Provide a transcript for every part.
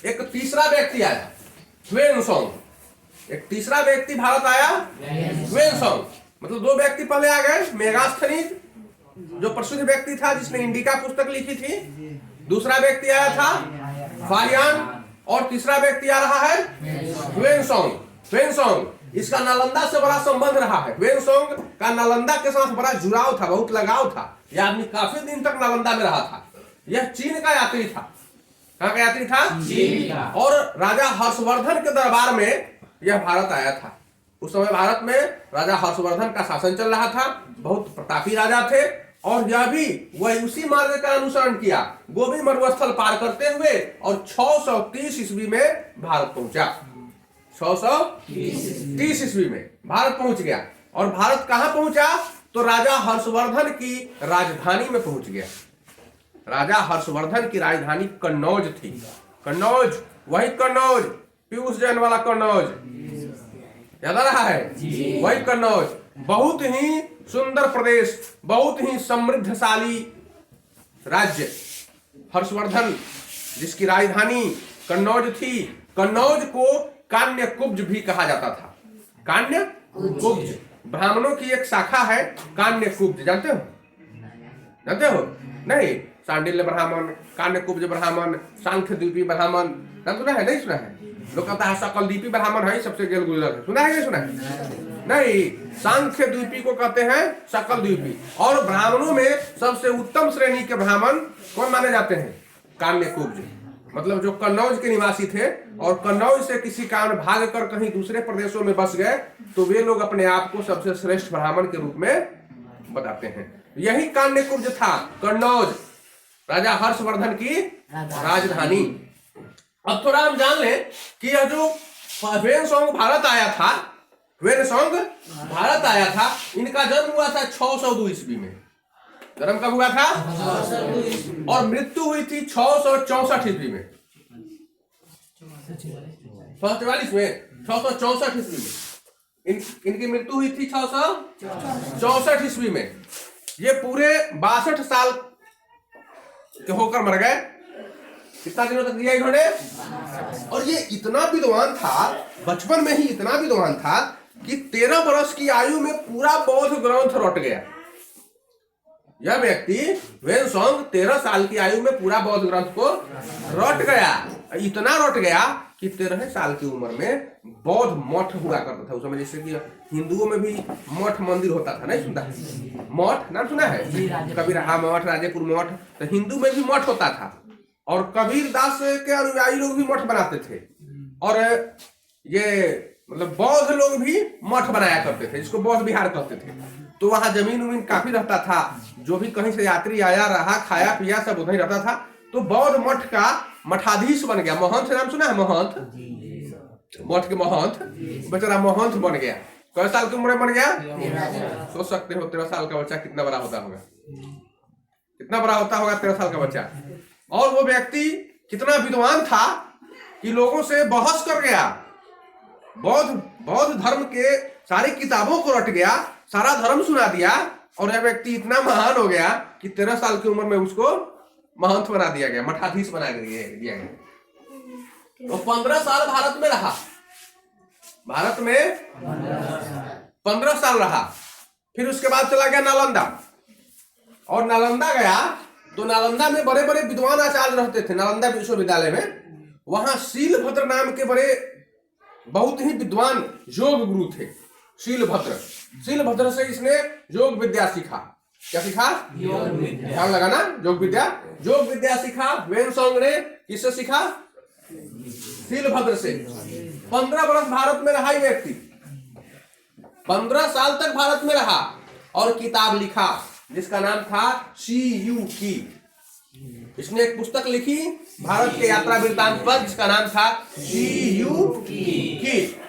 एक तीसरा व्यक्ति आया, ह्वेनसोंग। एक तीसरा व्यक्ति भारत आया, ह्वेनसोंग। मतलब दो व्यक्ति पहले आ गए, मेगास्थनीज जो प्रसिद्ध व्यक्ति था जिसने इंडिका पुस्तक लिखी थी, दूसरा व्यक्ति आया था फाहियान, और तीसरा व्यक्ति आ रहा है ह्वेनसोंग। ह्वेनसोंग इसका नालंदा से बड़ा संबंध रहा है। ह्वेनसोंग का नालंदा के साथ बड़ा जुड़ाव था, बहुत लगाव था। यह आदमी काफी दिन तक नालंदा में रहा था। यह चीन का यात्री था। कहाँ का यात्री था? चीन का। और राजा हर्षवर्धन के दरबार में यह भारत आया था। उस समय भारत में राजा हर्षवर्धन का शासन चल रहा था, बहुत प्रतापी राजा थे। और यह भी वह उसी मार्ग का अनुसरण किया, गोभी मरुस्थल पार करते हुए, और 630 ईस्वी में भारत पहुंचा। 630 ईस्वी में भारत पहुंच गया। और भारत कहां पहुंचा? तो राजा हर्षवर्धन की राजधानी में पहुंच गया। राजा हर्षवर्धन की राजधानी कन्नौज थी। कन्नौज, वही कन्नौज, पीयूष जैन वाला कन्नौज, याद आ रहा है? वही कन्नौज। बहुत ही सुंदर प्रदेश, बहुत ही समृद्धशाली राज्य। हर्षवर्धन जिसकी राजधानी कन्नौज थी। कन्नौज को कान्यकुब्ज भी कहा जाता था। कान्यकुब्ज ब्राह्मणों की एक शाखा है, कान्यकुब्ज। जानते हो? जानते हो? नहीं। सांडिल्य ब्राह्मण, कान्यकुब्ज ब्राह्मण, सांख्यद्वीपी ब्राह्मण, नाम सुना है? नहीं सुना है? लोग कहता है सकलद्वीपी ब्राह्मण है सबसे गेल गुजर है। सुना है? नहीं सुना है? नहीं। सांख्य द्वीपी को कहते हैं सकल द्वीपी। और ब्राह्मणों में सबसे उत्तम श्रेणी के ब्राह्मण कौन माने जाते हैं? कान्यकुब्ज। मतलब जो कन्नौज के निवासी थे और कन्नौज से किसी कारण भाग कर कहीं दूसरे प्रदेशों में बस गए, तो वे लोग अपने आप को सबसे श्रेष्ठ ब्राह्मण के रूप में बताते हैं। यही कान्यकुब्ज था, कन्नौज, राजा हर्षवर्धन की राजधानी। अब थोड़ा हम जान लें कि यह जो ह्वेनसोंग भारत आया था, ह्वेनसोंग भारत आया था, इनका जन्म हुआ था 602 ईस्वी में। जन्म कब हुआ था? और मृत्यु हुई थी 664 ईस्वी में। 644 में, 664 ईस्वी में इनकी मृत्यु हुई थी 664 ईस्वी में। ये पूरे 62 साल के होकर मर गए। कितना दिनों तक दिया इन्होंने? और ये इतना विद्वान था, बचपन में ही इतना विद्वान था कि 13 वर्ष की आयु में पूरा बौद्ध ग्रंथ रट गया। यह व्यक्ति ह्वेनसोंग 13 साल की आयु में पूरा बौद्ध ग्रंथ को रट गया। इतना रट गया कि 13 साल की उम्र में बौद्ध मठ हुआ करता था। उस समय जैसे कि हिंदुओं में भी मठ मंदिर होता था, नहीं सुना है? मठ नाम सुना है? कबीरहा मठ, राजेपुर मठ। तो हिंदू में भी मठ होता था, और कबीर दास के अनुयायी लोग भी मठ बनाते थे। और ये मतलब बौद्ध लोग भी मठ बनाया करते थे, जिसको बौद्ध विहार कहते थे। तो वहां जमीन उमीन काफी रहता था। जो भी कहीं से यात्री आया, रहा, खाया पिया, सब उधर ही रहता था। तो बौद्ध मठ का मठाधीश बन गया। महंत से नाम सुना है? महंत, मठ के महंत, बेचारा महंत बन गया। कितने साल की उम्र में बन गया? सोच सकते हो 13 साल का बच्चा कितना बड़ा होता होगा? कितना बड़ा होता होगा 13 साल का बच्चा? और वो व्यक्ति कितना विद्वान था कि लोगों से बहस कर गया। बौद्ध धर्म के सारी किताबों को रट गया, सारा धर्म सुना दिया। और यह व्यक्ति इतना महान हो गया कि 13 साल की उम्र में उसको महंत बना दिया गया, मठाधीश बना दिया गया। तो 15 साल भारत में रहा। भारत में 15 साल रहा। फिर उसके बाद चला गया नालंदा। और नालंदा गया तो नालंदा में बड़े बड़े विद्वान आचार्य रहते थे। नालंदा विश्वविद्यालय में वहां शीलभद्र नाम के बड़े बहुत ही विद्वान योग गुरु थे। शीलभद्र से इसने योग विद्या सीखा। क्या सीखा? ध्यान लगाना, योग विद्या सीखा। ह्वेनसोंग ने किससे सीखा? शीलभद्र से। 15 वर्ष भारत में रहा ये व्यक्ति। 15 साल तक भारत में रहा और किताब लिखा जिसका नाम था CU की। इसने एक पुस्तक लिखी भारत के यात्रा वृत्तांत पर, जिसका नाम था CU की।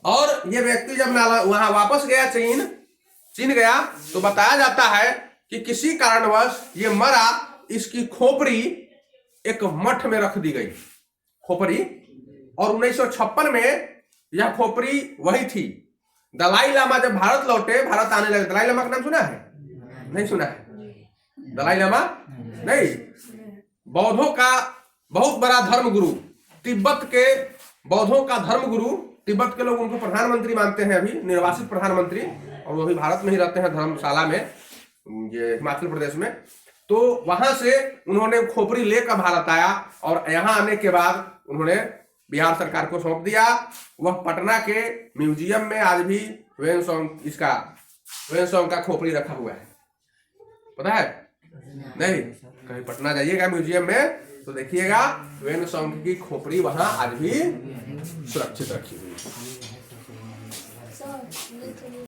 और ये व्यक्ति जब वहां वापस गया, चीन गया, तो बताया जाता है कि किसी कारणवश ये मरा। इसकी खोपड़ी एक मठ में रख दी गई, खोपड़ी। और 1956 में यह खोपड़ी वही थी। दलाई लामा जब भारत लौटे, भारत आने लगे। दलाई लामा का नाम सुना है? नहीं सुना है? दलाई लामा नहीं, बौद्धों का बहुत बड़ा धर्म गुरु तिब्बत के बौद्धों का धर्म गुरु, तिब्बत के लोग उनको प्रधानमंत्री मानते हैं, अभी निर्वासित प्रधानमंत्री, और वो भी भारत में ही रहते हैं धर्मशाला में, ये हिमाचल प्रदेश में। तो वहां से उन्होंने खोपड़ी लेकर भारत आया और यहाँ आने के बाद उन्होंने बिहार सरकार को सौंप दिया। वह पटना के म्यूजियम में आज भी वेनसोंग का खोपड़ी रखा हुआ है, पता है? नहीं, कहीं पटना जाइएगा म्यूजियम में तो देखिएगा वेनसोंग की खोपड़ी वहां आज भी सुरक्षित रखी हुई है।